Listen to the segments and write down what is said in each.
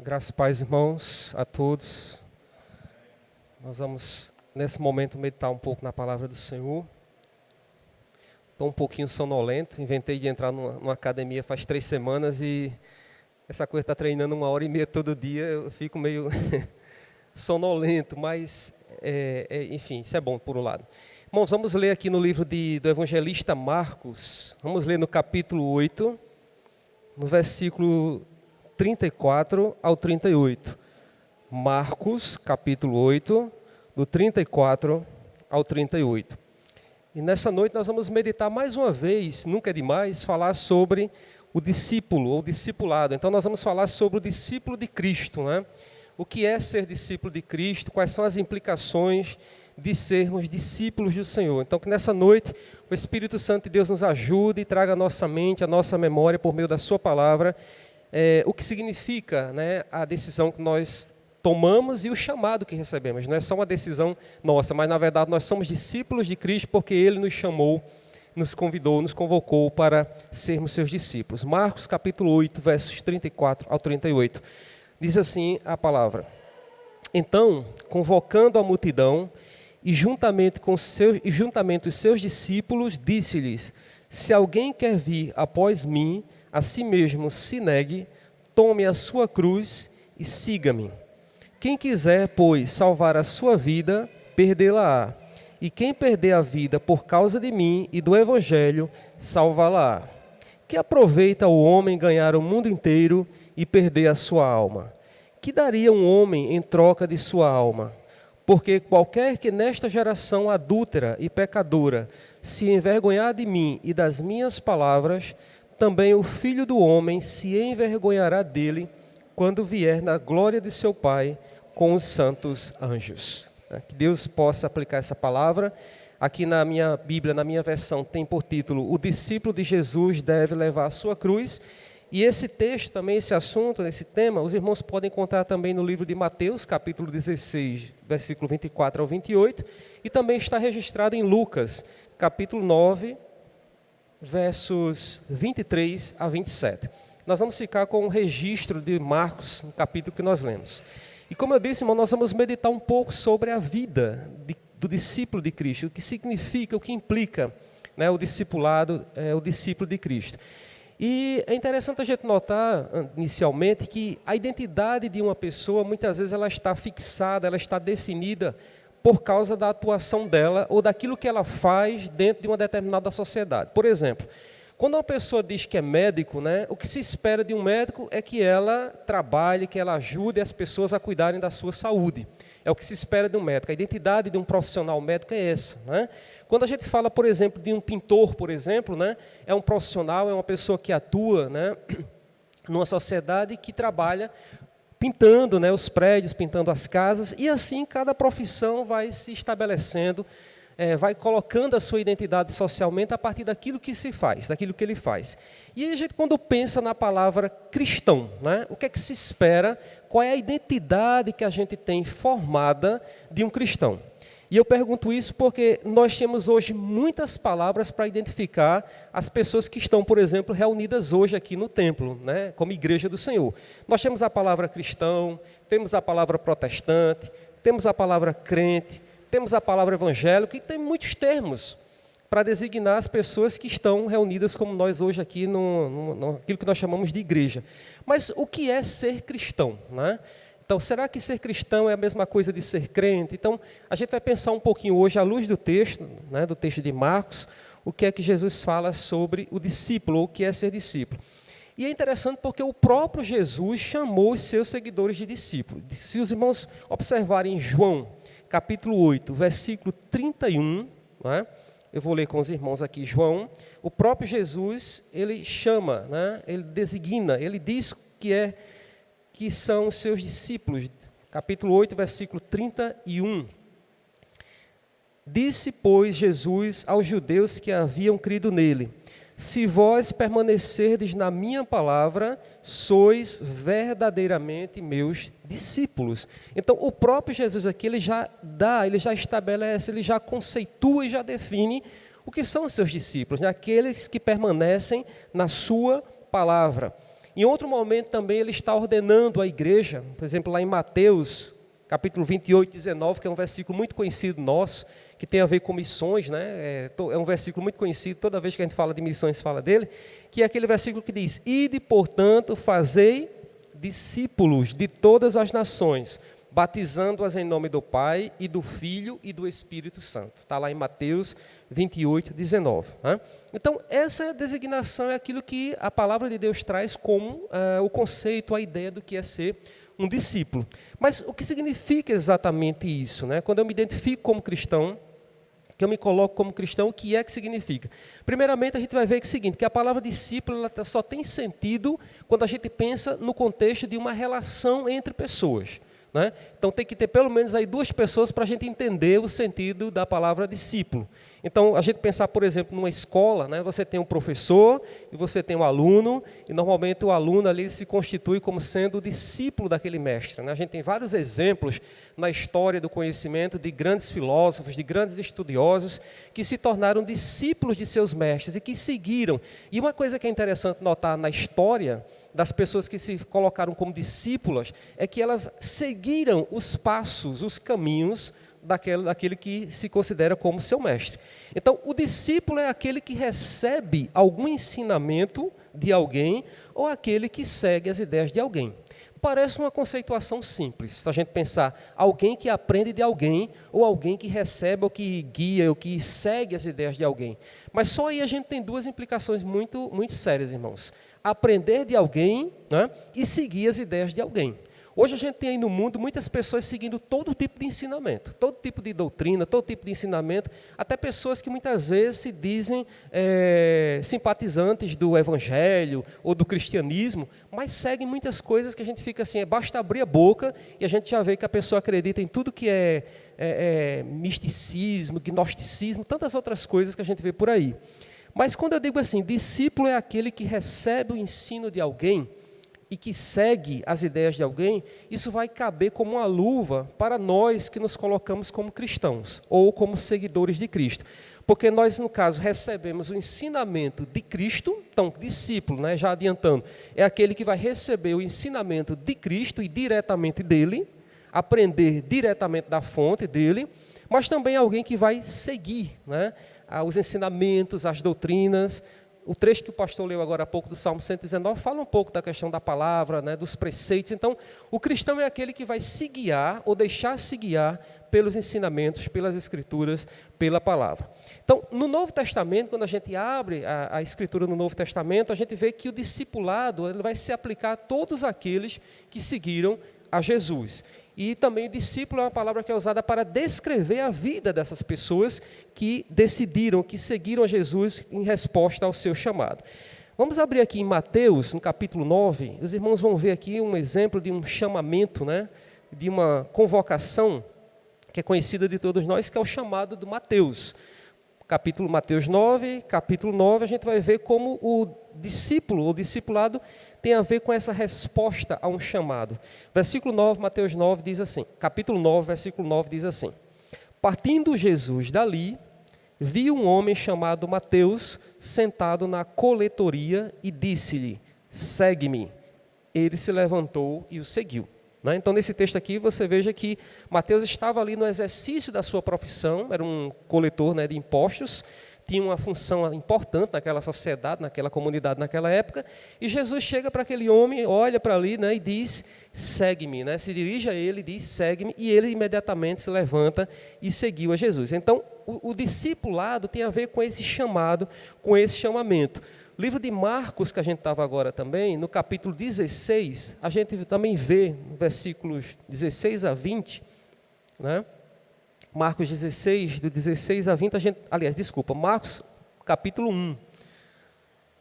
Graças e paz, irmãos, a todos. Nós vamos, nesse momento, meditar um pouco na palavra do Senhor. Estou um pouquinho sonolento, inventei de entrar numa academia faz 3 semanas e essa coisa está treinando 1h30 todo dia, eu fico meio sonolento, mas, enfim, isso é bom por um lado. Irmãos, vamos ler aqui no livro do evangelista Marcos, vamos ler no capítulo 8, no versículo 34 ao 38. Marcos, capítulo 8, do 34 ao 38. E nessa noite nós vamos meditar mais uma vez, nunca é demais, falar sobre o discípulo ou discipulado. Então nós vamos falar sobre o discípulo de Cristo, né? O que é ser discípulo de Cristo, quais são as implicações de sermos discípulos do Senhor. Então que nessa noite o Espírito Santo de Deus nos ajude e traga à nossa mente, à nossa memória, por meio da sua palavra, o que significa, né, a decisão que nós tomamos e o chamado que recebemos. Não é só uma decisão nossa, mas na verdade nós somos discípulos de Cristo porque Ele nos chamou, nos convidou, nos convocou para sermos seus discípulos. Marcos capítulo 8, versos 34 ao 38. Diz assim a palavra: Então, convocando a multidão e juntamente os seus discípulos, disse-lhes: Se alguém quer vir após mim, a si mesmo se negue, tome a sua cruz e siga-me. Quem quiser, pois, salvar a sua vida, perdê-la-á. E quem perder a vida por causa de mim e do Evangelho, salvá-la-á. Que aproveita o homem ganhar o mundo inteiro e perder a sua alma? Que daria um homem em troca de sua alma? Porque qualquer que nesta geração adúltera e pecadora se envergonhar de mim e das minhas palavras, também o Filho do Homem se envergonhará dele quando vier na glória de seu Pai com os santos anjos. Que Deus possa aplicar essa palavra. Aqui na minha Bíblia, na minha versão, tem por título: O discípulo de Jesus deve levar a sua cruz. E esse texto também, esse assunto, esse tema, os irmãos podem encontrar também no livro de Mateus, capítulo 16, versículo 24 ao 28, e também está registrado em Lucas, capítulo 9, versos 23 a 27. Nós vamos ficar com o registro de Marcos, no capítulo que nós lemos. E como eu disse, irmão, nós vamos meditar um pouco sobre a vida do discípulo de Cristo, o que significa, o que implica, né, o discipulado, o discípulo de Cristo. E é interessante a gente notar, inicialmente, que a identidade de uma pessoa, muitas vezes, ela está fixada, ela está definida por causa da atuação dela ou daquilo que ela faz dentro de uma determinada sociedade. Por exemplo, quando uma pessoa diz que é médico, né, o que se espera de um médico é que ela trabalhe, que ela ajude as pessoas a cuidarem da sua saúde. É o que se espera de um médico. A identidade de um profissional médico é essa, né? Quando a gente fala, por exemplo, de um pintor, por exemplo, né, é um profissional, é uma pessoa que atua, né, numa sociedade que trabalha pintando, né, os prédios, pintando as casas, e assim cada profissão vai se estabelecendo, vai colocando a sua identidade socialmente a partir daquilo que se faz, daquilo que ele faz. E a gente, quando pensa na palavra cristão, né, o que é que se espera, qual é a identidade que a gente tem formada de um cristão? E eu pergunto isso porque nós temos hoje muitas palavras para identificar as pessoas que estão, por exemplo, reunidas hoje aqui no templo, né, como igreja do Senhor. Nós temos a palavra cristão, temos a palavra protestante, temos a palavra crente, temos a palavra evangélico, e tem muitos termos para designar as pessoas que estão reunidas como nós hoje aqui, naquilo que nós chamamos de igreja. Mas o que é ser cristão, né? Então, será que ser cristão é a mesma coisa de ser crente? Então, a gente vai pensar um pouquinho hoje, à luz do texto, né, do texto de Marcos, o que é que Jesus fala sobre o discípulo, ou o que é ser discípulo. E é interessante porque o próprio Jesus chamou os seus seguidores de discípulos. Se os irmãos observarem João, capítulo 8, versículo 31, né, eu vou ler com os irmãos aqui, João, o próprio Jesus, ele chama, né, ele designa, ele diz que são os seus discípulos. Capítulo 8, versículo 31. Disse, pois, Jesus aos judeus que haviam crido nele: Se vós permanecerdes na minha palavra, sois verdadeiramente meus discípulos. Então, o próprio Jesus aqui, ele já estabelece, ele já conceitua e já define o que são os seus discípulos, né? Aqueles que permanecem na sua palavra. Em outro momento também ele está ordenando à igreja, por exemplo, lá em Mateus, capítulo 28, 19, que é um versículo muito conhecido nosso, que tem a ver com missões, né? É um versículo muito conhecido, toda vez que a gente fala de missões, fala dele, que é aquele versículo que diz: ide, portanto, fazei discípulos de todas as nações, batizando-as em nome do Pai, e do Filho, e do Espírito Santo. Está lá em Mateus 28, 19. Né? Então, essa designação é aquilo que a palavra de Deus traz como o conceito, a ideia do que é ser um discípulo. Mas o que significa exatamente isso? Né? Quando eu me identifico como cristão, que eu me coloco como cristão, o que é que significa? Primeiramente, a gente vai ver que é o seguinte, que a palavra discípulo ela só tem sentido quando a gente pensa no contexto de uma relação entre pessoas. Né? Então tem que ter pelo menos aí 2 pessoas para a gente entender o sentido da palavra discípulo. Então a gente pensar, por exemplo, numa escola, né? Você tem um professor e você tem um aluno, e normalmente o aluno ali se constitui como sendo o discípulo daquele mestre. Né? A gente tem vários exemplos na história do conhecimento de grandes filósofos, de grandes estudiosos, que se tornaram discípulos de seus mestres e que seguiram. E uma coisa que é interessante notar na história das pessoas que se colocaram como discípulas, é que elas seguiram os passos, os caminhos daquele que se considera como seu mestre. Então, o discípulo é aquele que recebe algum ensinamento de alguém ou aquele que segue as ideias de alguém. Parece uma conceituação simples, se a gente pensar alguém que aprende de alguém, ou alguém que recebe, ou que guia, ou que segue as ideias de alguém. Mas só aí a gente tem 2 implicações muito, muito sérias, irmãos. Aprender de alguém, né, e seguir as ideias de alguém. Hoje a gente tem aí no mundo muitas pessoas seguindo todo tipo de ensinamento, todo tipo de doutrina, todo tipo de ensinamento, até pessoas que muitas vezes se dizem simpatizantes do evangelho ou do cristianismo, mas seguem muitas coisas que a gente fica assim, basta abrir a boca e a gente já vê que a pessoa acredita em tudo que é misticismo, gnosticismo, tantas outras coisas que a gente vê por aí. Mas quando eu digo assim, discípulo é aquele que recebe o ensino de alguém e que segue as ideias de alguém, isso vai caber como uma luva para nós que nos colocamos como cristãos ou como seguidores de Cristo. Porque nós, no caso, recebemos o ensinamento de Cristo, então, discípulo, né, já adiantando, é aquele que vai receber o ensinamento de Cristo e diretamente dele, aprender diretamente da fonte dele, mas também alguém que vai seguir, né, os ensinamentos, as doutrinas. O trecho que o pastor leu agora há pouco do Salmo 119 fala um pouco da questão da palavra, né, dos preceitos. Então, o cristão é aquele que vai se guiar ou deixar-se guiar pelos ensinamentos, pelas escrituras, pela palavra. Então, no Novo Testamento, quando a gente abre a escritura no Novo Testamento, a gente vê que o discipulado ele vai se aplicar a todos aqueles que seguiram a Jesus. E também discípulo é uma palavra que é usada para descrever a vida dessas pessoas que decidiram, que seguiram a Jesus em resposta ao seu chamado. Vamos abrir aqui em Mateus, no capítulo 9. Os irmãos vão ver aqui um exemplo de um chamamento, né, de uma convocação que é conhecida de todos nós, que é o chamado do Mateus. Mateus 9, capítulo 9, a gente vai ver como o discípulo, ou discipulado, tem a ver com essa resposta a um chamado. Versículo 9, Mateus 9 diz assim, capítulo 9, versículo 9 diz assim: partindo Jesus dali, viu um homem chamado Mateus sentado na coletoria e disse-lhe: segue-me. Ele se levantou e o seguiu. Então, nesse texto aqui, você veja que Mateus estava ali no exercício da sua profissão, era um coletor, né, de impostos, tinha uma função importante naquela sociedade, naquela comunidade, naquela época, e Jesus chega para aquele homem, olha para ali, né, e diz: segue-me, né, se dirige a ele, diz: segue-me, e ele imediatamente se levanta e seguiu a Jesus. Então, o discipulado tem a ver com esse chamado, com esse chamamento. O livro de Marcos, que a gente estava agora também, no capítulo 16, a gente também vê, versículos 16 a 20, né? Marcos 16, do 16 a 20, Marcos capítulo 1.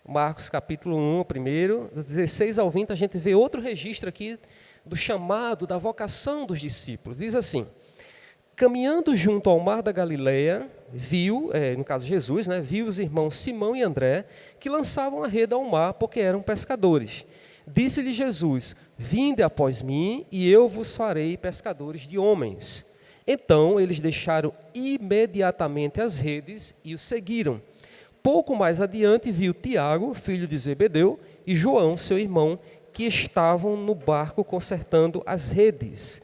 Marcos capítulo 1, primeiro, do 16 ao 20, a gente vê outro registro aqui do chamado, da vocação dos discípulos. Diz assim: caminhando junto ao mar da Galileia, viu, no caso Jesus, né, viu os irmãos Simão e André, que lançavam a rede ao mar, porque eram pescadores. Disse-lhe Jesus: vinde após mim, e eu vos farei pescadores de homens. Então eles deixaram imediatamente as redes e o seguiram. Pouco mais adiante viu Tiago, filho de Zebedeu, e João, seu irmão, que estavam no barco consertando as redes.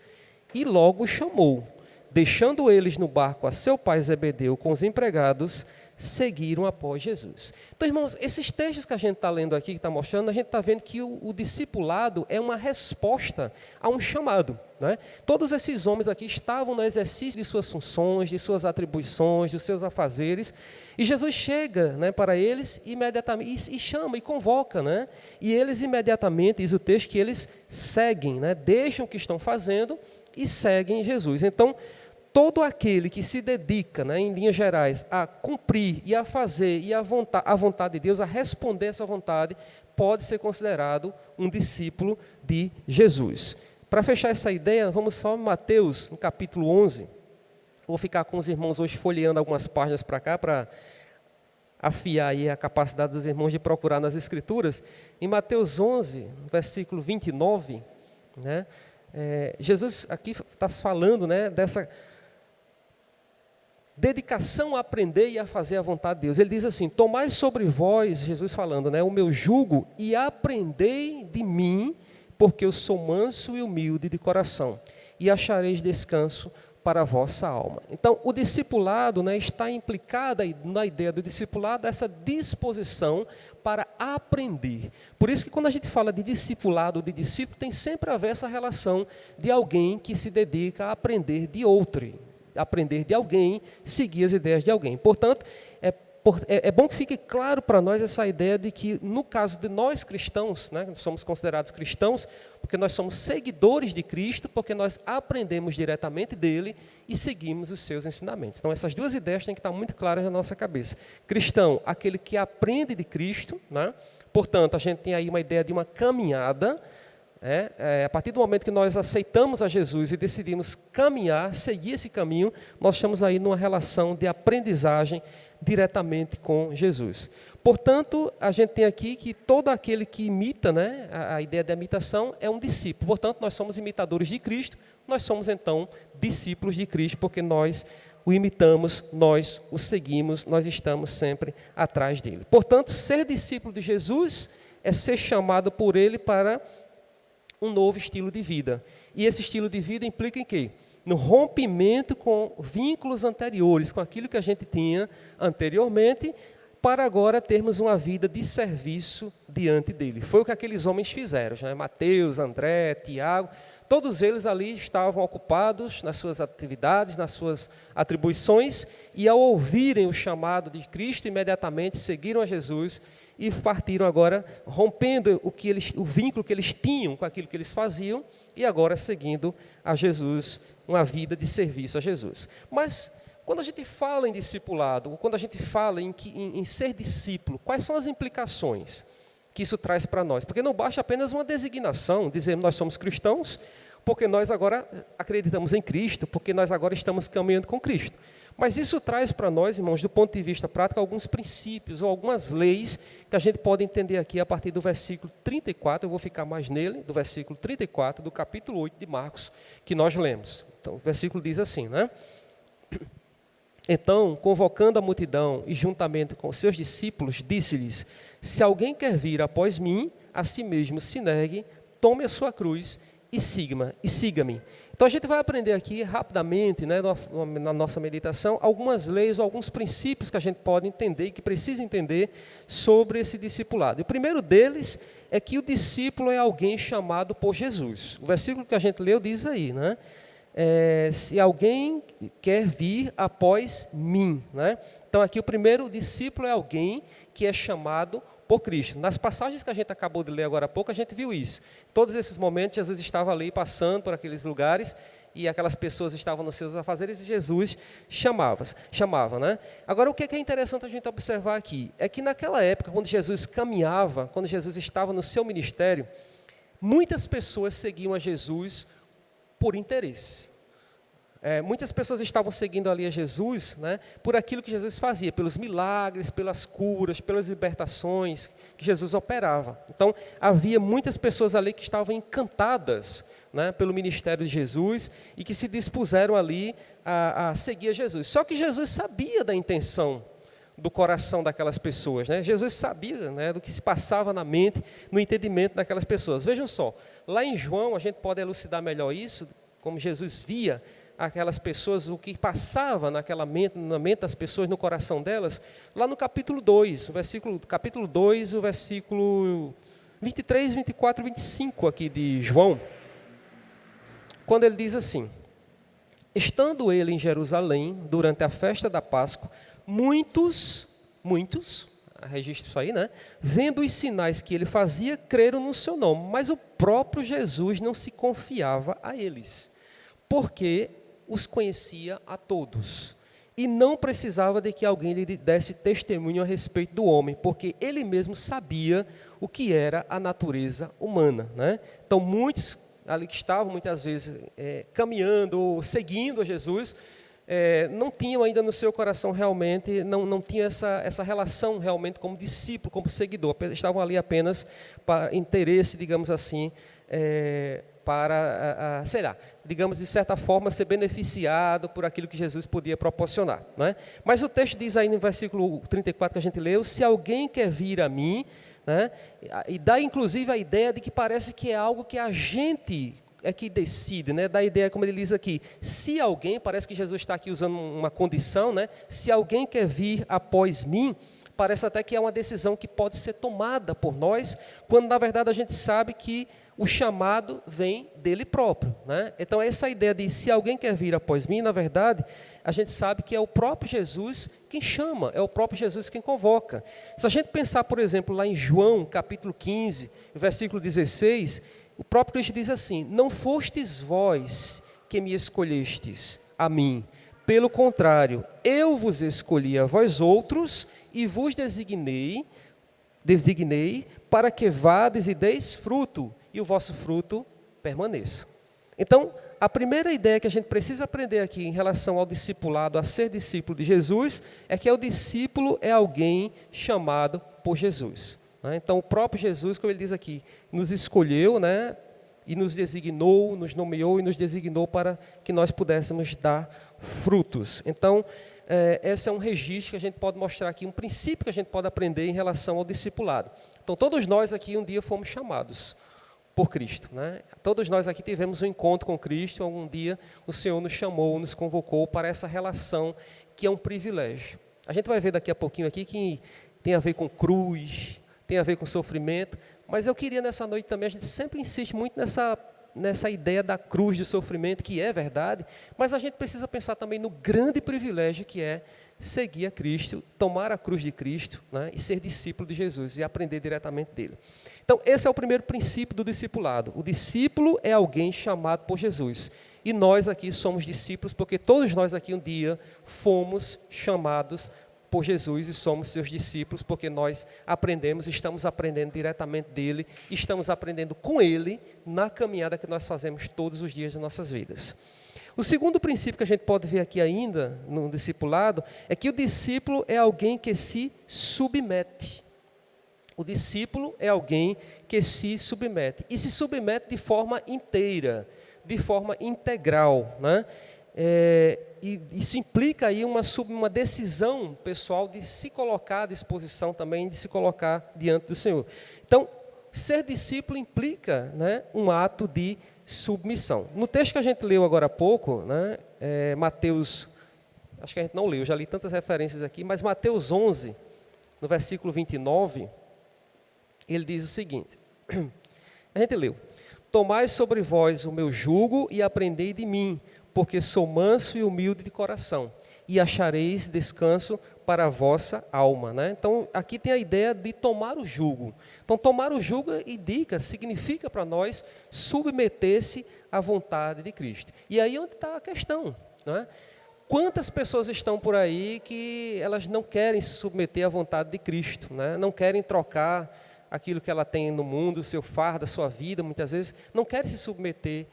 E logo chamou. Deixando eles no barco a seu pai Zebedeu com os empregados, seguiram após Jesus. Então, irmãos, esses textos que a gente está lendo aqui, que está mostrando, a gente está vendo que o discipulado é uma resposta a um chamado. Né? Todos esses homens aqui estavam no exercício de suas funções, de suas atribuições, dos seus afazeres, e Jesus chega, né, para eles imediatamente, e chama, e convoca, né? E eles imediatamente, diz o texto, que eles seguem, né? Deixam o que estão fazendo e seguem Jesus. Então, todo aquele que se dedica, né, em linhas gerais, a cumprir e a fazer e a vontade de Deus, a responder essa vontade, pode ser considerado um discípulo de Jesus. Para fechar essa ideia, vamos só Mateus, no capítulo 11. Vou ficar com os irmãos hoje folheando algumas páginas para cá, para afiar aí a capacidade dos irmãos de procurar nas Escrituras. Em Mateus 11, versículo 29, né, Jesus aqui está falando, né, dessa dedicação a aprender e a fazer a vontade de Deus. Ele diz assim: tomai sobre vós, Jesus falando, né, o meu jugo, e aprendei de mim, porque eu sou manso e humilde de coração, e achareis descanso para a vossa alma. Então, o discipulado, né, está implicado na ideia do discipulado, essa disposição para aprender. Por isso que quando a gente fala de discipulado, de discípulo, tem sempre a ver essa relação de alguém que se dedica a aprender de outro, aprender de alguém, seguir as ideias de alguém. Portanto, é bom que fique claro para nós essa ideia de que, no caso de nós cristãos, né, somos considerados cristãos, porque nós somos seguidores de Cristo, porque nós aprendemos diretamente dele e seguimos os seus ensinamentos. Então, essas duas ideias têm que estar muito claras na nossa cabeça. Cristão, aquele que aprende de Cristo, né? Portanto, a gente tem aí uma ideia de uma caminhada. A partir do momento que nós aceitamos a Jesus e decidimos caminhar, seguir esse caminho, nós estamos aí numa relação de aprendizagem diretamente com Jesus. Portanto, a gente tem aqui que todo aquele que imita, né, a ideia da imitação é um discípulo. Portanto, nós somos imitadores de Cristo, nós somos então discípulos de Cristo, porque nós o imitamos, nós o seguimos, nós estamos sempre atrás dele. Portanto, ser discípulo de Jesus é ser chamado por ele para um novo estilo de vida. E esse estilo de vida implica em quê? No rompimento com vínculos anteriores, com aquilo que a gente tinha anteriormente, para agora termos uma vida de serviço diante dele. Foi o que aqueles homens fizeram, né? Mateus, André, Tiago, todos eles ali estavam ocupados nas suas atividades, nas suas atribuições, e ao ouvirem o chamado de Cristo, imediatamente seguiram a Jesus e partiram agora, rompendo o vínculo que eles tinham com aquilo que eles faziam, e agora seguindo a Jesus, uma vida de serviço a Jesus. Mas, quando a gente fala em discipulado, ou quando a gente fala em ser discípulo, quais são as implicações que isso traz para nós? Porque não basta apenas uma designação, dizer nós somos cristãos, porque nós agora acreditamos em Cristo, porque nós agora estamos caminhando com Cristo. Mas isso traz para nós, irmãos, do ponto de vista prático, alguns princípios ou algumas leis que a gente pode entender aqui a partir do versículo 34, eu vou ficar mais nele, do versículo 34, do capítulo 8 de Marcos, que nós lemos. Então, o versículo diz assim, né? Então, convocando a multidão e juntamente com os seus discípulos, disse-lhes: se alguém quer vir após mim, a si mesmo se negue, tome a sua cruz e siga-me. Então, a gente vai aprender aqui rapidamente, né, na nossa meditação, algumas leis, alguns princípios que a gente pode entender e que precisa entender sobre esse discipulado. E o primeiro deles é que o discípulo é alguém chamado por Jesus. O versículo que a gente leu diz aí, né? Se alguém quer vir após mim, né? Então, aqui o primeiro discípulo é alguém que é chamado por Cristo. Nas passagens que a gente acabou de ler agora há pouco, a gente viu isso. Todos esses momentos, Jesus estava ali passando por aqueles lugares e aquelas pessoas estavam nos seus afazeres e Jesus chamava, né? Agora, o que é interessante a gente observar aqui é que naquela época, quando Jesus caminhava, quando Jesus estava no seu ministério, muitas pessoas seguiam a Jesus por interesse. Muitas pessoas estavam seguindo ali a Jesus, né, por aquilo que Jesus fazia, pelos milagres, pelas curas, pelas libertações que Jesus operava. Então, havia muitas pessoas ali que estavam encantadas, né, pelo ministério de Jesus e que se dispuseram ali a seguir a Jesus. Só que Jesus sabia da intenção do coração daquelas pessoas, né? Jesus sabia, né, do que se passava na mente, no entendimento daquelas pessoas. Vejam só, lá em João a gente pode elucidar melhor isso, como Jesus via aquelas pessoas, o que passava na mente das pessoas, no coração delas, lá no capítulo 2, capítulo 2, o versículo 23, 24 e 25 aqui de João, quando ele diz assim: estando ele em Jerusalém, durante a festa da Páscoa, muitos, registra isso aí, né? Vendo os sinais que ele fazia, creram no seu nome, mas o próprio Jesus não se confiava a eles, porque os conhecia a todos, e não precisava de que alguém lhe desse testemunho a respeito do homem, porque ele mesmo sabia o que era a natureza humana, né? Então, muitos ali que estavam, muitas vezes, caminhando, ou seguindo a Jesus, não tinham ainda no seu coração realmente, não tinham essa relação realmente como discípulo, como seguidor, estavam ali apenas para interesse, digamos assim, para, sei lá, digamos, de certa forma, ser beneficiado por aquilo que Jesus podia proporcionar, né? Mas o texto diz aí no versículo 34 que a gente leu: se alguém quer vir a mim, né? E dá inclusive a ideia de que parece que é algo que a gente é que decide, né? Dá a ideia, como ele diz aqui, se alguém, parece que Jesus está aqui usando uma condição, né? Se alguém quer vir após mim, parece até que é uma decisão que pode ser tomada por nós, quando na verdade a gente sabe que o chamado vem dele próprio, né? Então essa ideia de se alguém quer vir após mim, na verdade, a gente sabe que é o próprio Jesus quem chama, é o próprio Jesus quem convoca. Se a gente pensar, por exemplo, lá em João, capítulo 15, versículo 16, o próprio Cristo diz assim: não fostes vós que me escolhestes a mim, pelo contrário, eu vos escolhi a vós outros e vos designei para que vades e deis fruto, e o vosso fruto permaneça. Então, a primeira ideia que a gente precisa aprender aqui em relação ao discipulado, a ser discípulo de Jesus, é que o discípulo é alguém chamado por Jesus, né? Então, o próprio Jesus, como ele diz aqui, nos escolheu, né, e nos designou, nos nomeou e nos designou para que nós pudéssemos dar frutos. Então, esse é um registro que a gente pode mostrar aqui, um princípio que a gente pode aprender em relação ao discipulado. Então, todos nós aqui um dia fomos chamados por Cristo, né? Todos nós aqui tivemos um encontro com Cristo, algum dia o Senhor nos chamou, nos convocou para essa relação que é um privilégio. A gente vai ver daqui a pouquinho aqui que tem a ver com cruz, tem a ver com sofrimento, mas eu queria nessa noite também, a gente sempre insiste muito nessa ideia da cruz de sofrimento, que é verdade, mas a gente precisa pensar também no grande privilégio que é seguir a Cristo, tomar a cruz de Cristo, né, e ser discípulo de Jesus e aprender diretamente dele. Então, esse é o primeiro princípio do discipulado. O discípulo é alguém chamado por Jesus. E nós aqui somos discípulos porque todos nós aqui um dia fomos chamados por Jesus e somos seus discípulos porque nós aprendemos, estamos aprendendo diretamente dele, estamos aprendendo com ele na caminhada que nós fazemos todos os dias de nossas vidas. O segundo princípio que a gente pode ver aqui ainda no discipulado é que o discípulo é alguém que se submete. O discípulo é alguém que se submete e se submete de forma inteira, de forma integral, né? E isso implica aí uma decisão pessoal de se colocar à disposição também, de se colocar diante do Senhor. Então, ser discípulo implica, né, um ato de submissão. No texto que a gente leu agora há pouco, né, Mateus, acho que a gente não leu, já li tantas referências aqui, mas Mateus 11, no versículo 29, ele diz o seguinte, a gente leu: tomai sobre vós o meu jugo e aprendei de mim, porque sou manso e humilde de coração, e achareis descanso para a vossa alma, né? Então, aqui tem a ideia de tomar o jugo. Então, tomar o jugo significa para nós submeter-se à vontade de Cristo. E aí onde está a questão, não é? Quantas pessoas estão por aí que elas não querem se submeter à vontade de Cristo, né? Não querem trocar aquilo que ela tem no mundo, o seu fardo, a sua vida, muitas vezes, não querem se submeter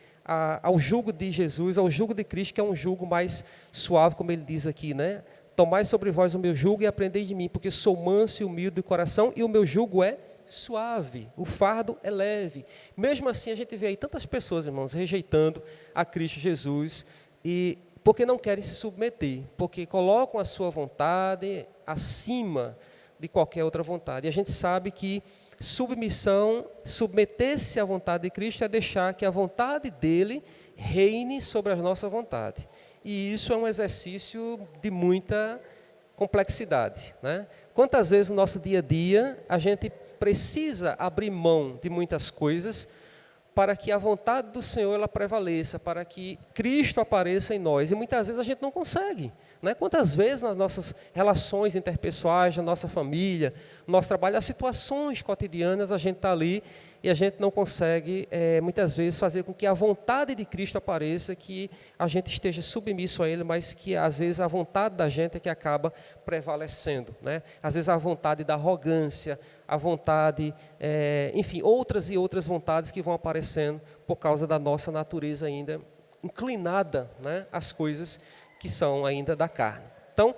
ao jugo de Jesus, ao jugo de Cristo, que é um jugo mais suave, como ele diz aqui, né? Tomai sobre vós o meu jugo e aprendei de mim, porque sou manso e humilde de coração, e o meu jugo é suave, o fardo é leve. Mesmo assim, a gente vê aí tantas pessoas, irmãos, rejeitando a Cristo Jesus, e porque não querem se submeter, porque colocam a sua vontade acima de qualquer outra vontade. E a gente sabe que submissão, submeter-se à vontade de Cristo é deixar que a vontade dele reine sobre a nossa vontade. E isso é um exercício de muita complexidade, né? Quantas vezes no nosso dia a dia a gente precisa abrir mão de muitas coisas para que a vontade do Senhor ela prevaleça, para que Cristo apareça em nós. E muitas vezes a gente não consegue, né? Quantas vezes nas nossas relações interpessoais, na nossa família, no nosso trabalho, as situações cotidianas, a gente está ali e a gente não consegue, muitas vezes, fazer com que a vontade de Cristo apareça, que a gente esteja submisso a Ele, mas que, às vezes, a vontade da gente é que acaba prevalecendo, né? Às vezes, a vontade da arrogância, a vontade, enfim, outras e outras vontades que vão aparecendo por causa da nossa natureza ainda inclinada, né, às coisas que são ainda da carne. Então,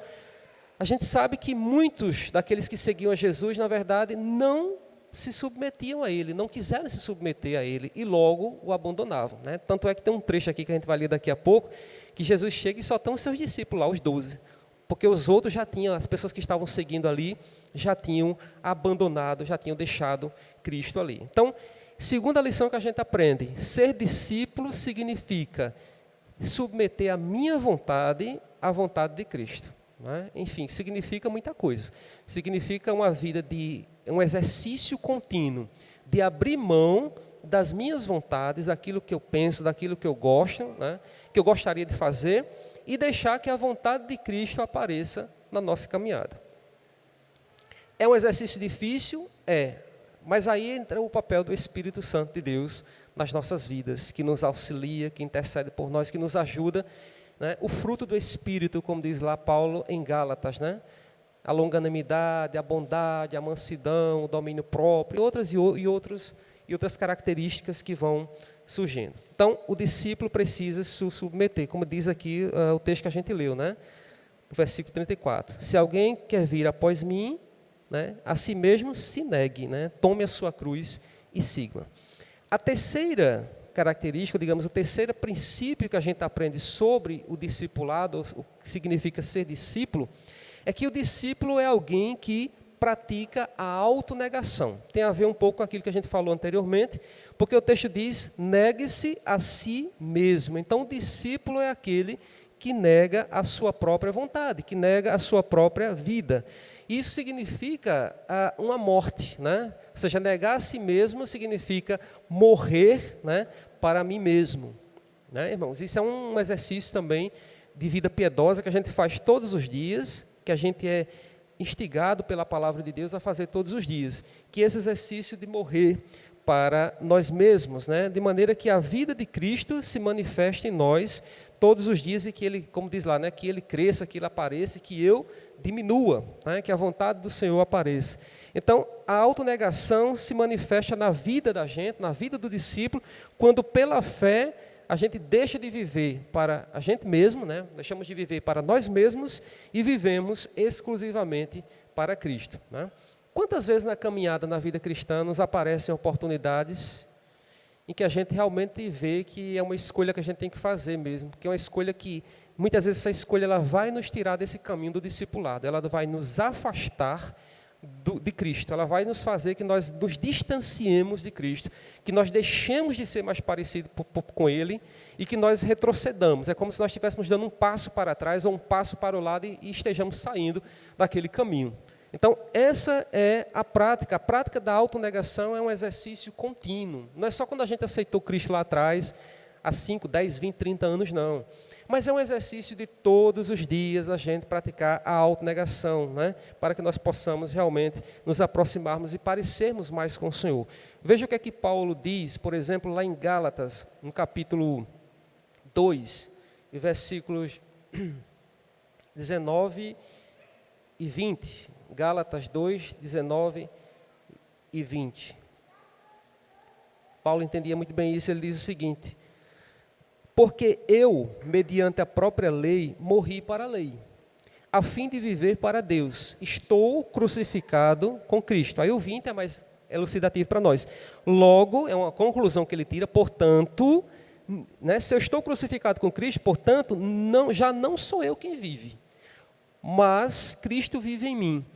a gente sabe que muitos daqueles que seguiam a Jesus, na verdade, não se submetiam a Ele, não quiseram se submeter a Ele e logo o abandonavam, né? Tanto é que tem um trecho aqui que a gente vai ler daqui a pouco, que Jesus chega e só estão os seus discípulos lá, os 12, porque os outros já tinham, as pessoas que estavam seguindo ali, já tinham abandonado, já tinham deixado Cristo ali. Então, segunda lição que a gente aprende, ser discípulo significa submeter a minha vontade à vontade de Cristo, né? Enfim, significa muita coisa. Significa uma vida de um exercício contínuo de abrir mão das minhas vontades, daquilo que eu penso, daquilo que eu gosto, né, que eu gostaria de fazer, e deixar que a vontade de Cristo apareça na nossa caminhada. É um exercício difícil? Mas aí entra o papel do Espírito Santo de Deus nas nossas vidas, que nos auxilia, que intercede por nós, que nos ajuda, né? O fruto do Espírito, como diz lá Paulo em Gálatas, né? A longanimidade, a bondade, a mansidão, o domínio próprio, e outras características que vão surgindo. Então, o discípulo precisa se submeter, como diz aqui o texto que a gente leu, né? O versículo 34. Se alguém quer vir após mim, né, a si mesmo se negue, né? Tome a sua cruz e siga. A terceira característica, digamos, o terceiro princípio que a gente aprende sobre o discipulado, o que significa ser discípulo, é que o discípulo é alguém que pratica a autonegação. Tem a ver um pouco com aquilo que a gente falou anteriormente, porque o texto diz, negue-se a si mesmo. Então, o discípulo é aquele que nega a sua própria vontade, que nega a sua própria vida. Isso significa uma morte, né? Ou seja, negar a si mesmo significa morrer, né, para mim mesmo, né, irmãos? Isso é um exercício também de vida piedosa que a gente faz todos os dias, que a gente é instigado pela palavra de Deus a fazer todos os dias, que esse exercício de morrer para nós mesmos, né, de maneira que a vida de Cristo se manifeste em nós todos os dias e que Ele, como diz lá, né, que Ele cresça, que Ele apareça e que eu diminua, né, que a vontade do Senhor apareça. Então, a autonegação se manifesta na vida da gente, na vida do discípulo, quando pela fé a gente deixa de viver para a gente mesmo, né? Deixamos de viver para nós mesmos e vivemos exclusivamente para Cristo, né? Quantas vezes na caminhada, na vida cristã, nos aparecem oportunidades em que a gente realmente vê que é uma escolha que a gente tem que fazer mesmo, que é uma escolha que, muitas vezes, essa escolha ela vai nos tirar desse caminho do discipulado, ela vai nos afastar de Cristo, ela vai nos fazer que nós nos distanciemos de Cristo, que nós deixemos de ser mais parecidos com Ele e que nós retrocedamos. É como se nós estivéssemos dando um passo para trás ou um passo para o lado e estejamos saindo daquele caminho. Então, essa é a prática da autonegação é um exercício contínuo. Não é só quando a gente aceitou Cristo lá atrás, há 5, 10, 20, 30 anos, não. Mas é um exercício de todos os dias a gente praticar a autonegação, né? Para que nós possamos realmente nos aproximarmos e parecermos mais com o Senhor. Veja o que é que Paulo diz, por exemplo, lá em Gálatas, no capítulo 2, versículos 19 e 20. Gálatas 2, 19 e 20. Paulo entendia muito bem isso, ele diz o seguinte: porque eu, mediante a própria lei, morri para a lei, a fim de viver para Deus. Estou crucificado com Cristo. Aí o 20 é mais elucidativo para nós. Logo, é uma conclusão que ele tira, portanto, né, se eu estou crucificado com Cristo, portanto, já não sou eu quem vive, mas Cristo vive em mim.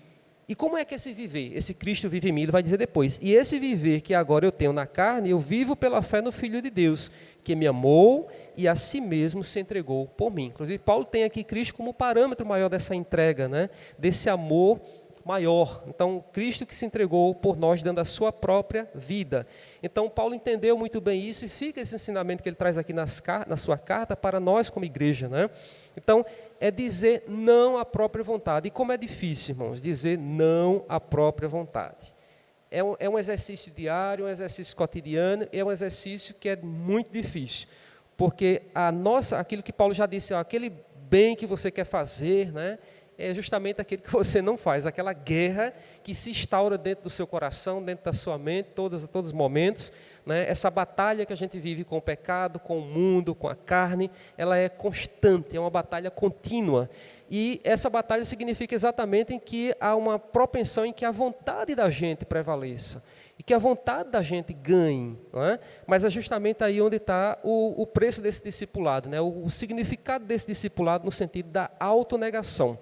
E como é que esse viver, esse Cristo vive em mim, ele vai dizer depois, e esse viver que agora eu tenho na carne, eu vivo pela fé no Filho de Deus, que me amou e a si mesmo se entregou por mim. Inclusive, Paulo tem aqui Cristo como parâmetro maior dessa entrega, né, desse amor maior. Então, Cristo que se entregou por nós, dando a sua própria vida. Então, Paulo entendeu muito bem isso, e fica esse ensinamento que ele traz aqui na sua carta para nós como igreja, né? Então, é dizer não à própria vontade. E como é difícil, irmãos, dizer não à própria vontade. É um exercício diário, um exercício cotidiano, é um exercício que é muito difícil. Porque aquilo que Paulo já disse, aquele bem que você quer fazer, né, é justamente aquilo que você não faz, aquela guerra que se instaura dentro do seu coração, dentro da sua mente, todos os momentos, né? Essa batalha que a gente vive com o pecado, com o mundo, com a carne, ela é constante, é uma batalha contínua. E essa batalha significa exatamente em que há uma propensão em que a vontade da gente prevaleça, e que a vontade da gente ganhe, não é? Mas é justamente aí onde está o preço desse discipulado, né? O significado desse discipulado no sentido da autonegação.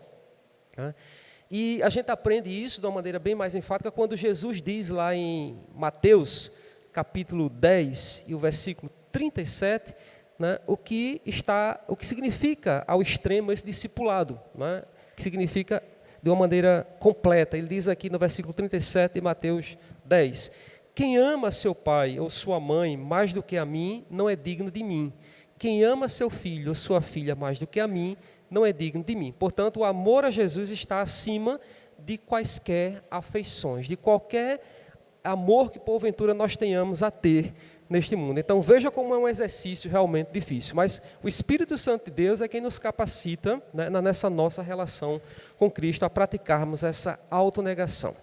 E a gente aprende isso de uma maneira bem mais enfática quando Jesus diz lá em Mateus, capítulo 10, e o versículo 37, né, o que significa ao extremo esse discipulado, né, que significa de uma maneira completa. Ele diz aqui no versículo 37 de Mateus 10, quem ama seu pai ou sua mãe mais do que a mim, não é digno de mim. Quem ama seu filho ou sua filha mais do que a mim, não é digno de mim. Portanto, o amor a Jesus está acima de quaisquer afeições, de qualquer amor que porventura nós tenhamos a ter neste mundo. Então, veja como é um exercício realmente difícil, mas o Espírito Santo de Deus é quem nos capacita, né, nessa nossa relação com Cristo, a praticarmos essa autonegação.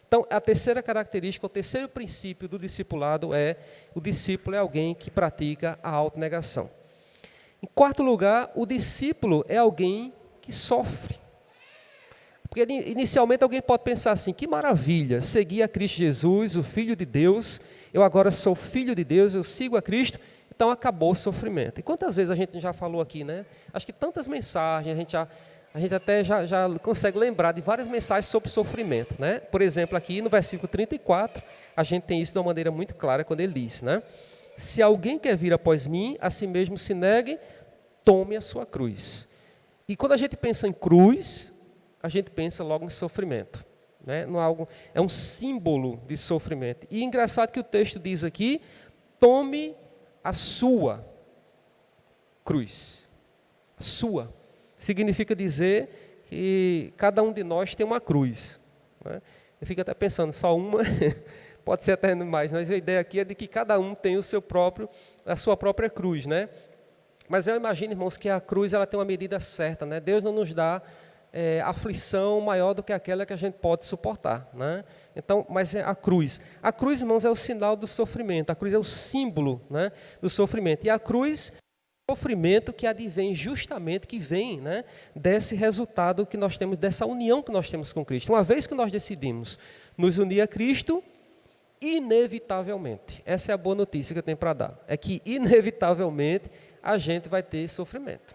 Então, a terceira característica, o terceiro princípio do discipulado o discípulo é alguém que pratica a autonegação. Em quarto lugar, o discípulo é alguém que sofre. Porque inicialmente alguém pode pensar assim, que maravilha, seguir a Cristo Jesus, o Filho de Deus, eu agora sou filho de Deus, eu sigo a Cristo, então acabou o sofrimento. E quantas vezes a gente já falou aqui, né? Acho que tantas mensagens, a gente até já consegue lembrar de várias mensagens sobre sofrimento, né? Por exemplo, aqui no versículo 34, a gente tem isso de uma maneira muito clara quando ele diz, né? Se alguém quer vir após mim, a si mesmo se negue, tome a sua cruz. E quando a gente pensa em cruz, a gente pensa logo em sofrimento, né? É um símbolo de sofrimento. E engraçado que o texto diz aqui, tome a sua cruz. A sua. Significa dizer que cada um de nós tem uma cruz, né? Eu fico até pensando, só uma... Pode ser até mais, mas a ideia aqui é de que cada um tem a sua própria cruz, né? Mas eu imagino, irmãos, que a cruz ela tem uma medida certa, né? Deus não nos dá aflição maior do que aquela que a gente pode suportar, né? Então, mas é a cruz. A cruz, irmãos, é o sinal do sofrimento. A cruz é o símbolo, né, do sofrimento. E a cruz é o sofrimento que advém justamente, que vem, né, desse resultado que nós temos, dessa união que nós temos com Cristo. Uma vez que nós decidimos nos unir a Cristo, inevitavelmente, essa é a boa notícia que eu tenho para dar, é que inevitavelmente a gente vai ter sofrimento,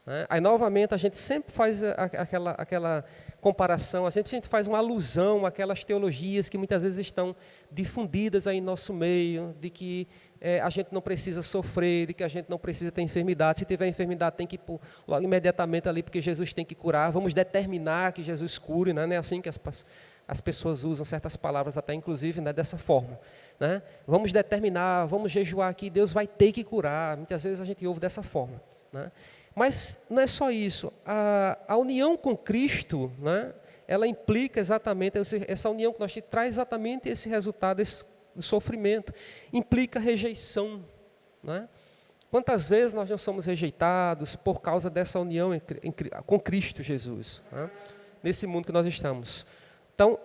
né? Aí novamente a gente sempre faz aquela comparação, a gente faz uma alusão àquelas teologias que muitas vezes estão difundidas aí em nosso meio, de que a gente não precisa sofrer, de que a gente não precisa ter enfermidade, se tiver enfermidade tem que ir logo imediatamente ali, porque Jesus tem que curar, vamos determinar que Jesus cure, né? Não é assim que as pessoas usam certas palavras até inclusive, né, dessa forma, né? Vamos determinar, vamos jejuar aqui, Deus vai ter que curar. Muitas vezes a gente ouve dessa forma, né? Mas não é só isso. A união com Cristo, né, ela implica exatamente, essa união que nós temos traz exatamente esse resultado do sofrimento, implica rejeição, né? Quantas vezes nós não somos rejeitados por causa dessa união com Cristo Jesus, né, nesse mundo que nós estamos. Então,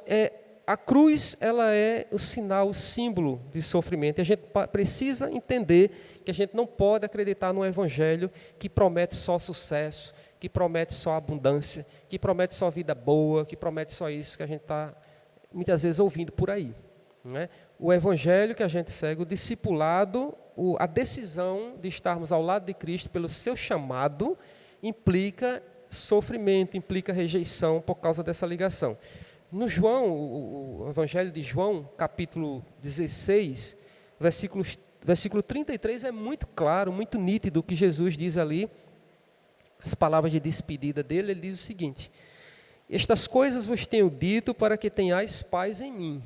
a cruz ela é o sinal, o símbolo de sofrimento. E a gente precisa entender que a gente não pode acreditar num evangelho que promete só sucesso, que promete só abundância, que promete só vida boa, que promete só isso que a gente está muitas vezes ouvindo por aí, né? O evangelho que a gente segue, o discipulado, a decisão de estarmos ao lado de Cristo pelo seu chamado implica sofrimento, implica rejeição por causa dessa ligação. No João, o Evangelho de João, capítulo 16, versículo 33, é muito claro, muito nítido o que Jesus diz ali, as palavras de despedida dele. Ele diz o seguinte: estas coisas vos tenho dito para que tenhais paz em mim.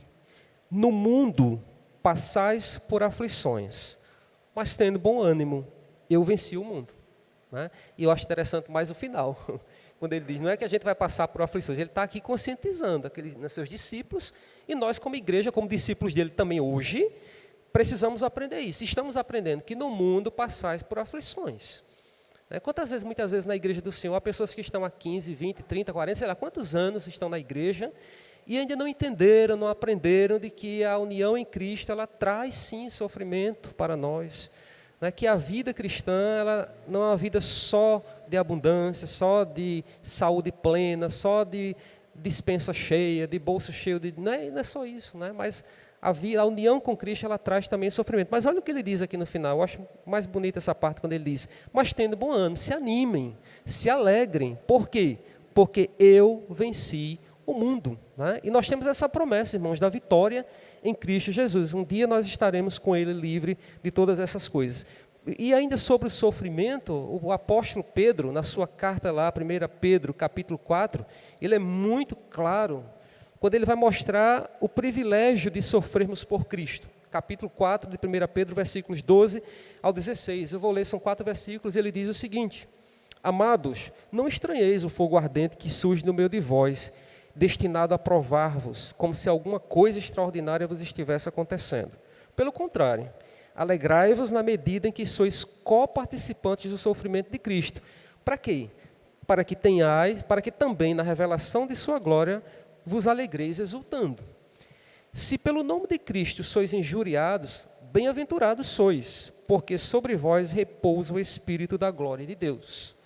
No mundo passais por aflições, mas tendo bom ânimo, eu venci o mundo. Né? E eu acho interessante mais o final, quando ele diz, não é que a gente vai passar por aflições, ele está aqui conscientizando seus discípulos, e nós como igreja, como discípulos dele também hoje, precisamos aprender isso. Estamos aprendendo que no mundo passais por aflições. Quantas vezes, muitas vezes na igreja do Senhor, há pessoas que estão há 15, 20, 30, 40, sei lá quantos anos estão na igreja, e ainda não entenderam, não aprenderam de que a união em Cristo, ela traz sim sofrimento para nós. Que a vida cristã, ela não é uma vida só de abundância, só de saúde plena, só de despensa cheia, de bolso cheio, não é só isso, mas a união com Cristo, ela traz também sofrimento. Mas olha o que ele diz aqui no final, eu acho mais bonita essa parte quando ele diz, mas tendo bom ânimo, se animem, se alegrem. Por quê? Porque eu venci o mundo. E nós temos essa promessa, irmãos, da vitória em Cristo Jesus. Um dia nós estaremos com Ele livre de todas essas coisas. E ainda sobre o sofrimento, o apóstolo Pedro, na sua carta lá, 1 Pedro, capítulo 4, ele é muito claro, quando ele vai mostrar o privilégio de sofrermos por Cristo. Capítulo 4 de 1 Pedro, versículos 12 ao 16. Eu vou ler, são 4 versículos, ele diz o seguinte: amados, não estranheis o fogo ardente que surge no meio de vós, destinado a provar-vos, como se alguma coisa extraordinária vos estivesse acontecendo. Pelo contrário, alegrai-vos na medida em que sois coparticipantes do sofrimento de Cristo. Para quê? Para que também na revelação de sua glória vos alegreis exultando. Se pelo nome de Cristo sois injuriados, bem-aventurados sois, porque sobre vós repousa o Espírito da glória de Deus.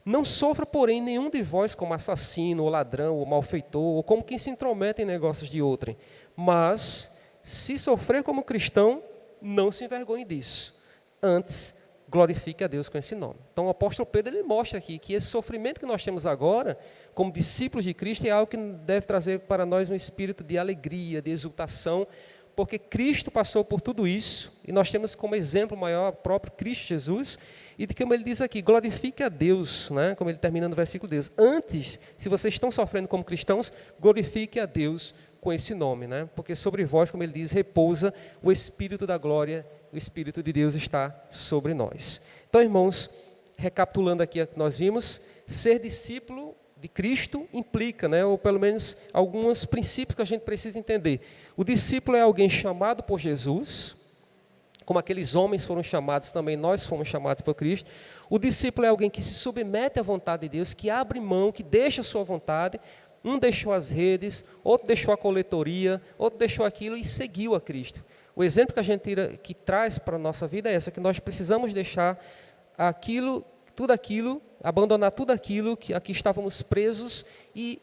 Não sofra, porém, nenhum de vós como assassino, ou ladrão, ou malfeitor, ou como quem se intromete em negócios de outrem. Mas, se sofrer como cristão, não se envergonhe disso. Antes, glorifique a Deus com esse nome. Então, o apóstolo Pedro, ele mostra aqui que esse sofrimento que nós temos agora, como discípulos de Cristo, é algo que deve trazer para nós um espírito de alegria, de exultação, porque Cristo passou por tudo isso, e nós temos como exemplo maior o próprio Cristo Jesus, e de como ele diz aqui, glorifique a Deus, como ele termina no versículo Deus. Antes, se vocês estão sofrendo como cristãos, glorifique a Deus com esse nome, porque sobre vós, como ele diz, repousa o Espírito da glória, o Espírito de Deus está sobre nós. Então, irmãos, recapitulando aqui o que nós vimos, ser discípulo de Cristo implica, ou pelo menos alguns princípios que a gente precisa entender. O discípulo é alguém chamado por Jesus, como aqueles homens foram chamados, também nós fomos chamados por Cristo. O discípulo é alguém que se submete à vontade de Deus, que abre mão, que deixa a sua vontade. Um deixou as redes, outro deixou a coletoria, outro deixou aquilo e seguiu a Cristo. O exemplo que a gente traz para a nossa vida é essa, que nós precisamos deixar tudo aquilo, abandonar tudo aquilo que aqui estávamos presos e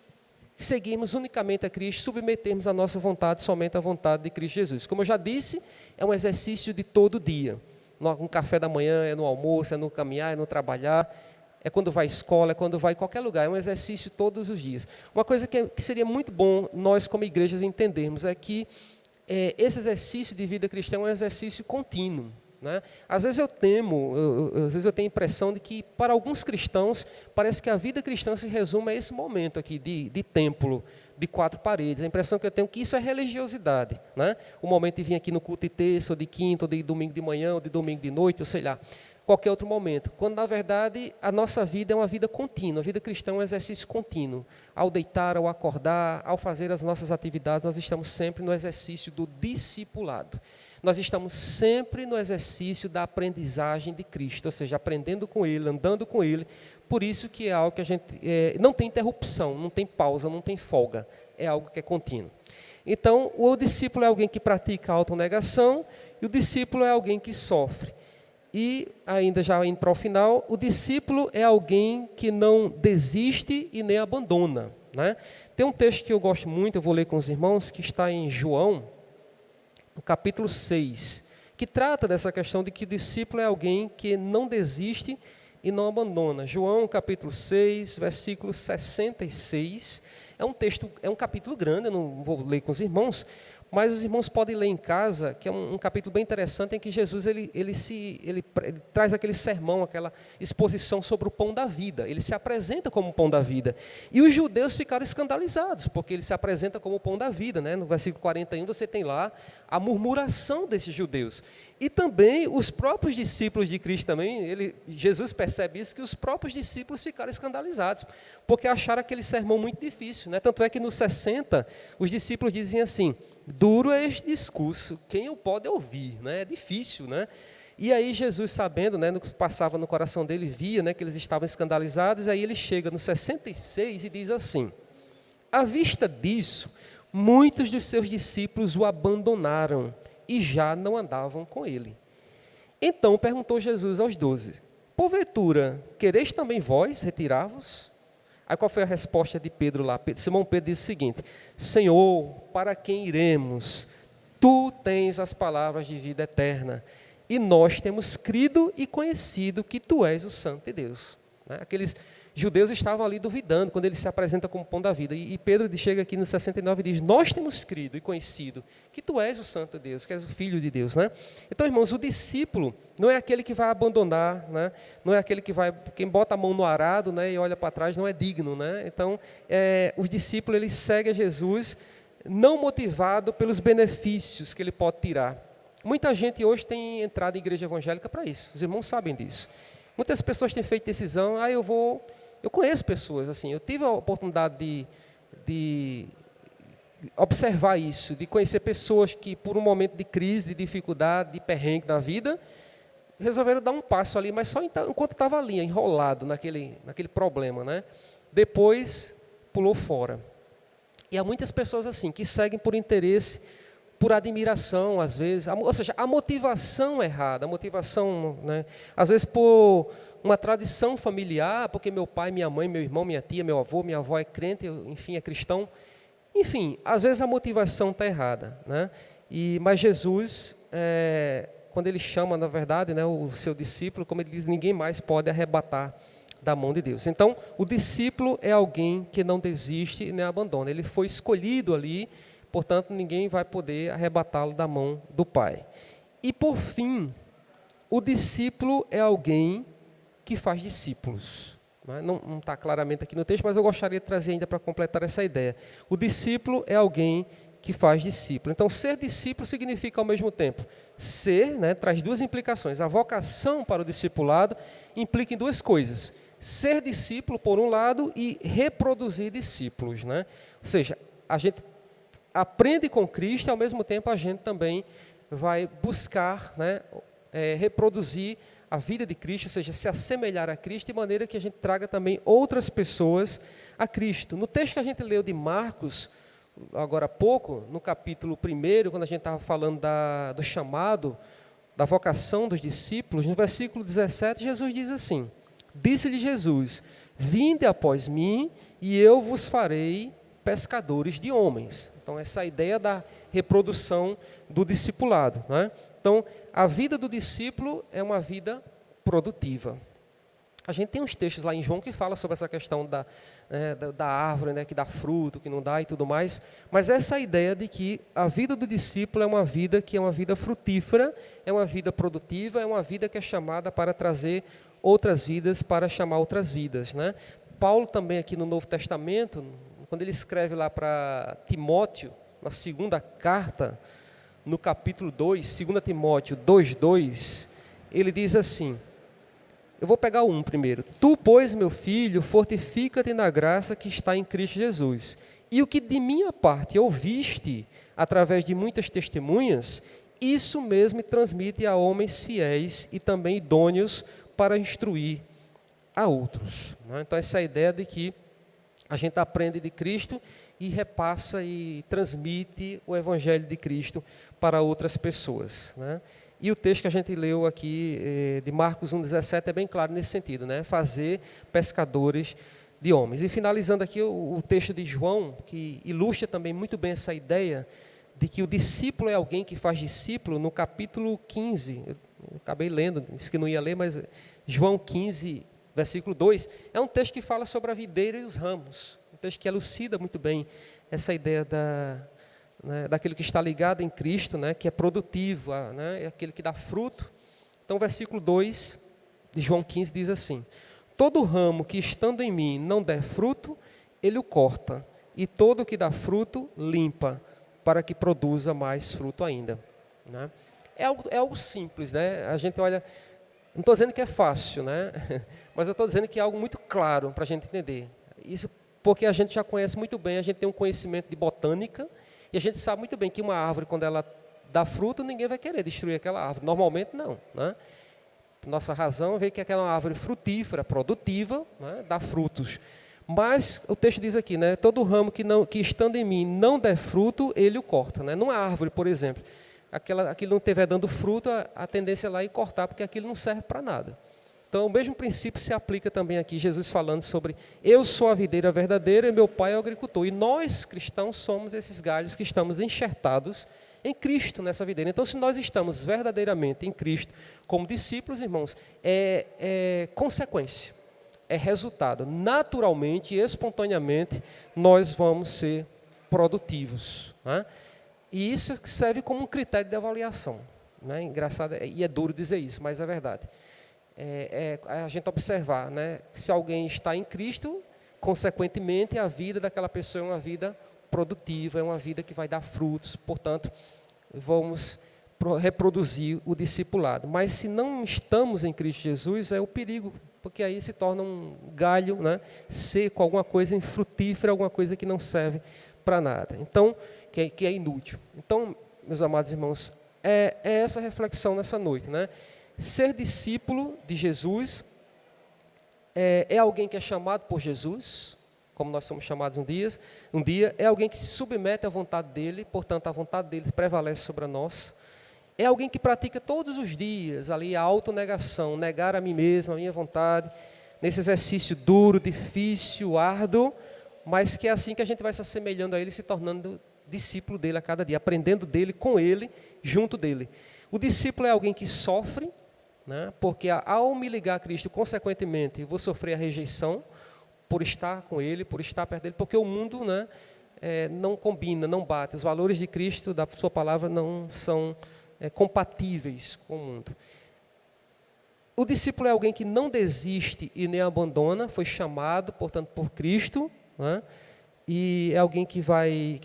seguirmos unicamente a Cristo, submetermos a nossa vontade somente à vontade de Cristo Jesus. Como eu já disse, é um exercício de todo dia. No café da manhã, é no almoço, é no caminhar, é no trabalhar, é quando vai à escola, é quando vai em qualquer lugar, é um exercício todos os dias. Uma coisa que seria muito bom nós como igrejas entendermos é que esse exercício de vida cristã é um exercício contínuo. Às vezes eu tenho a impressão de que para alguns cristãos parece que a vida cristã se resume a esse momento aqui de templo, de 4 paredes. A impressão que eu tenho é que isso é religiosidade, o momento de vir aqui no culto de terça, ou de quinta, ou de domingo de manhã, ou de domingo de noite, ou sei lá, qualquer outro momento, quando na verdade a nossa vida é uma vida contínua. A vida cristã é um exercício contínuo. Ao deitar, ao acordar, ao fazer as nossas atividades, nós estamos sempre no exercício do discipulado. Nós estamos sempre no exercício da aprendizagem de Cristo, ou seja, aprendendo com Ele, andando com Ele. Por isso que é algo que a gente não tem interrupção, não tem pausa, não tem folga. É algo que é contínuo. Então, o discípulo é alguém que pratica a autonegação e o discípulo é alguém que sofre. E, ainda já indo para o final, o discípulo é alguém que não desiste e nem abandona. Tem um texto que eu gosto muito, eu vou ler com os irmãos, que está em João, no capítulo 6, que trata dessa questão de que o discípulo é alguém que não desiste e não abandona. João capítulo 6, versículo 66, é um capítulo grande, eu não vou ler com os irmãos, mas os irmãos podem ler em casa, que é um capítulo bem interessante, em que Jesus ele traz aquele sermão, aquela exposição sobre o pão da vida. Ele se apresenta como o pão da vida. E os judeus ficaram escandalizados, porque ele se apresenta como o pão da vida. Né? No versículo 41 você tem lá a murmuração desses judeus. E também os próprios discípulos de Cristo também, Jesus percebe isso, que os próprios discípulos ficaram escandalizados, porque acharam aquele sermão muito difícil. Né? Tanto é que nos 60, os discípulos dizem assim: duro é este discurso, quem o pode ouvir? Né? É difícil, né? E aí Jesus, sabendo, né, no que passava no coração dele, via, né, que eles estavam escandalizados, aí ele chega no 66 e diz assim: à vista disso, muitos dos seus discípulos o abandonaram e já não andavam com ele. Então perguntou Jesus aos 12, porventura, quereis também vós retirar-vos? Aí qual foi a resposta de Pedro lá? Simão Pedro disse o seguinte: Senhor, para quem iremos? Tu tens as palavras de vida eterna, e nós temos crido e conhecido que tu és o Santo de Deus. Aqueles judeus estavam ali duvidando quando ele se apresenta como pão da vida. E Pedro chega aqui no 69 e diz: nós temos crido e conhecido que tu és o Santo de Deus, que és o Filho de Deus. Né? Então, irmãos, o discípulo não é aquele que vai abandonar, né? Não é aquele que vai, quem bota a mão no arado, né, e olha para trás não é digno. Né? Então, os discípulos eles seguem a Jesus não motivado pelos benefícios que ele pode tirar. Muita gente hoje tem entrado em igreja evangélica para isso, os irmãos sabem disso. Muitas pessoas têm feito decisão, eu conheço pessoas, assim, eu tive a oportunidade de observar isso, de conhecer pessoas que por um momento de crise, de dificuldade, de perrengue na vida, resolveram dar um passo ali, mas só enquanto estava ali, enrolado naquele problema, né? Depois pulou fora. E há muitas pessoas assim, que seguem por interesse, por admiração, às vezes, ou seja, a motivação errada, a motivação, né, às vezes por uma tradição familiar, porque meu pai, minha mãe, meu irmão, minha tia, meu avô, minha avó é crente, enfim, é cristão. Enfim, às vezes a motivação está errada. Né? Mas Jesus, quando ele chama, na verdade, né, o seu discípulo, como ele diz, ninguém mais pode arrebatar da mão de Deus. Então, o discípulo é alguém que não desiste nem abandona. Ele foi escolhido ali, portanto, ninguém vai poder arrebatá-lo da mão do Pai. E, por fim, o discípulo é alguém que faz discípulos. Não está claramente aqui no texto, mas eu gostaria de trazer ainda para completar essa ideia. O discípulo é alguém que faz discípulo. Então, ser discípulo significa, ao mesmo tempo, ser, né, traz duas implicações. A vocação para o discipulado implica em duas coisas. Ser discípulo, por um lado, e reproduzir discípulos. Né? Ou seja, a gente aprende com Cristo e, ao mesmo tempo, a gente também vai buscar, né, reproduzir a vida de Cristo, ou seja, se assemelhar a Cristo, de maneira que a gente traga também outras pessoas a Cristo. No texto que a gente leu de Marcos, agora há pouco, no capítulo 1, quando a gente estava falando do chamado, da vocação dos discípulos, no versículo 17, Jesus diz assim: disse-lhe Jesus, vinde após mim, e eu vos farei pescadores de homens. Então, essa ideia da reprodução do discipulado. Né? Então, a vida do discípulo é uma vida produtiva. A gente tem uns textos lá em João que fala sobre essa questão da árvore, né, que dá fruto, que não dá e tudo mais, mas essa ideia de que a vida do discípulo é uma vida que é uma vida frutífera, é uma vida produtiva, é uma vida que é chamada para trazer outras vidas, para chamar outras vidas. Né? Paulo também aqui no Novo Testamento, quando ele escreve lá para Timóteo, na segunda carta, no capítulo 2, 2 Timóteo 2:2, ele diz assim, eu vou pegar um primeiro. Tu, pois, meu filho, fortifica-te na graça que está em Cristo Jesus. E o que de minha parte ouviste, através de muitas testemunhas, isso mesmo transmite a homens fiéis e também idôneos para instruir a outros. Então, essa ideia de que a gente aprende de Cristo e repassa e transmite o Evangelho de Cristo para outras pessoas. Né? E o texto que a gente leu aqui, de Marcos 1,17, é bem claro nesse sentido, né? Fazer pescadores de homens. E finalizando aqui o texto de João, que ilustra também muito bem essa ideia de que o discípulo é alguém que faz discípulo, no capítulo 15, eu acabei lendo, disse que não ia ler, mas João 15, versículo 2, é um texto que fala sobre a videira e os ramos, um texto que elucida muito bem essa ideia daquilo que está ligado em Cristo, né, que é produtivo, né, é aquele que dá fruto. Então, o versículo 2 de João 15 diz assim: todo ramo que estando em mim não der fruto, ele o corta, e todo que dá fruto, limpa, para que produza mais fruto ainda. Né? É algo simples, né? A gente olha, não estou dizendo que é fácil, né? Mas eu estou dizendo que é algo muito claro para a gente entender. Isso porque a gente já conhece muito bem, a gente tem um conhecimento de botânica, e a gente sabe muito bem que uma árvore, quando ela dá fruto, ninguém vai querer destruir aquela árvore. Normalmente não, né? Nossa razão vê que aquela árvore frutífera, produtiva, né, dá frutos. Mas o texto diz aqui, né, todo ramo que estando em mim não der fruto, ele o corta. Né? Numa árvore, por exemplo, aquilo não estiver dando fruto, a tendência é lá e cortar, porque aquilo não serve para nada. Então, o mesmo princípio se aplica também aqui, Jesus falando sobre eu sou a videira verdadeira e meu pai é o agricultor. E nós, cristãos, somos esses galhos que estamos enxertados em Cristo nessa videira. Então, se nós estamos verdadeiramente em Cristo como discípulos, irmãos, é consequência, é resultado. Naturalmente e espontaneamente, nós vamos ser produtivos. Né? E isso serve como um critério de avaliação. Né? Engraçado, e é duro dizer isso, mas é verdade. A gente observar, né? Se alguém está em Cristo, consequentemente, a vida daquela pessoa é uma vida produtiva, é uma vida que vai dar frutos, portanto, vamos reproduzir o discipulado. Mas se não estamos em Cristo Jesus, é o perigo, porque aí se torna um galho, né, seco, alguma coisa infrutífera, alguma coisa que não serve para nada. Então, que é inútil. Então, meus amados irmãos, é essa reflexão nessa noite, né? Ser discípulo de Jesus é alguém que é chamado por Jesus, como nós somos chamados um dia, é alguém que se submete à vontade dele, portanto, a vontade dele prevalece sobre nós. É alguém que pratica todos os dias ali a autonegação, negar a mim mesmo, a minha vontade, nesse exercício duro, difícil, árduo, mas que é assim que a gente vai se assemelhando a ele, se tornando discípulo dele a cada dia, aprendendo dele, com ele, junto dele. O discípulo é alguém que sofre, né, porque ao me ligar a Cristo, consequentemente, eu vou sofrer a rejeição, por estar com Ele, por estar perto dEle, porque o mundo, né, não combina, não bate. Os valores de Cristo, da sua palavra, não são compatíveis com o mundo. O discípulo é alguém que não desiste e nem abandona, foi chamado, portanto, por Cristo, né, e é alguém que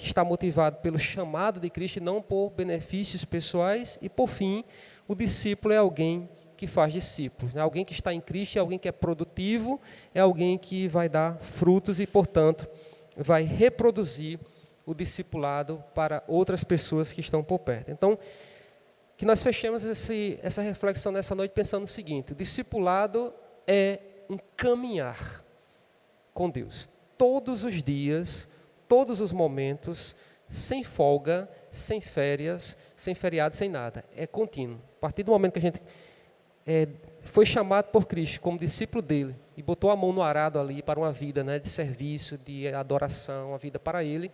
está motivado pelo chamado de Cristo e não por benefícios pessoais. E, por fim, o discípulo é alguém que faz discípulos. Alguém que está em Cristo é alguém que é produtivo, é alguém que vai dar frutos e, portanto, vai reproduzir o discipulado para outras pessoas que estão por perto. Então, que nós fechemos essa reflexão nessa noite pensando no seguinte: o discipulado é um caminhar com Deus. Todos os dias, todos os momentos, sem folga, sem férias, sem feriado, sem nada. É contínuo. A partir do momento que a gente foi chamado por Cristo como discípulo dele e botou a mão no arado ali para uma vida, né, de serviço, de adoração, uma vida para ele,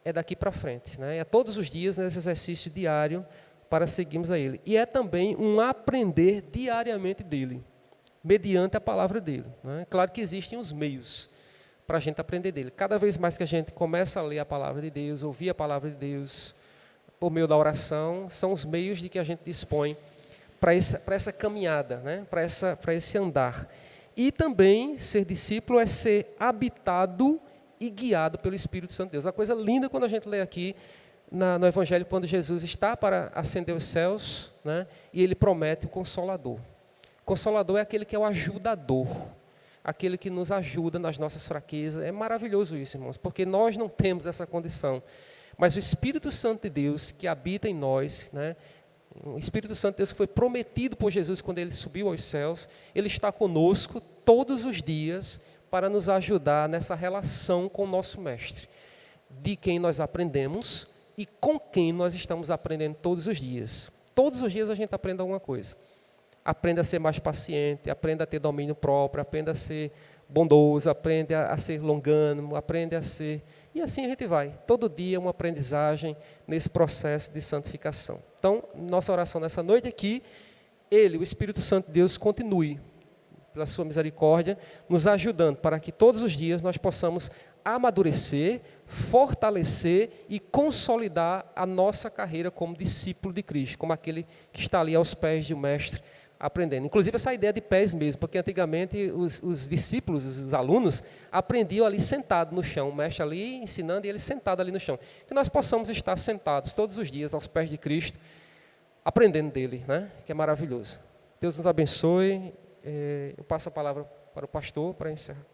é daqui para frente. Né? É todos os dias nesse exercício diário para seguirmos a ele. E é também um aprender diariamente dele, mediante a palavra dele. Né? Claro que existem os meios para a gente aprender dele. Cada vez mais que a gente começa a ler a palavra de Deus, ouvir a palavra de Deus, por meio da oração, são os meios de que a gente dispõe para essa caminhada, né? para esse andar. E também ser discípulo é ser habitado e guiado pelo Espírito Santo de Deus. A coisa linda quando a gente lê aqui no Evangelho, quando Jesus está para ascender os céus, né? E ele promete o Consolador. O Consolador é aquele que é o ajudador, aquele que nos ajuda nas nossas fraquezas. É maravilhoso isso, irmãos, porque nós não temos essa condição. Mas o Espírito Santo de Deus que habita em nós, né? O Espírito Santo de Deus que foi prometido por Jesus quando ele subiu aos céus, ele está conosco todos os dias para nos ajudar nessa relação com o nosso Mestre, de quem nós aprendemos e com quem nós estamos aprendendo todos os dias. Todos os dias a gente aprende alguma coisa. Aprenda a ser mais paciente, aprenda a ter domínio próprio, aprenda a ser bondoso, aprenda a ser longânimo, aprenda a ser E assim a gente vai, todo dia uma aprendizagem nesse processo de santificação. Então, nossa oração nessa noite é que Ele, o Espírito Santo de Deus, continue, pela sua misericórdia, nos ajudando para que todos os dias nós possamos amadurecer, fortalecer e consolidar a nossa carreira como discípulo de Cristo, como aquele que está ali aos pés de um mestre, aprendendo. Inclusive essa ideia de pés mesmo, porque antigamente os discípulos, os alunos, aprendiam ali sentado no chão, o mestre ali ensinando e ele sentado ali no chão. Que nós possamos estar sentados todos os dias aos pés de Cristo, aprendendo dele, né? Que é maravilhoso. Deus nos abençoe. Eu passo a palavra para o pastor para encerrar.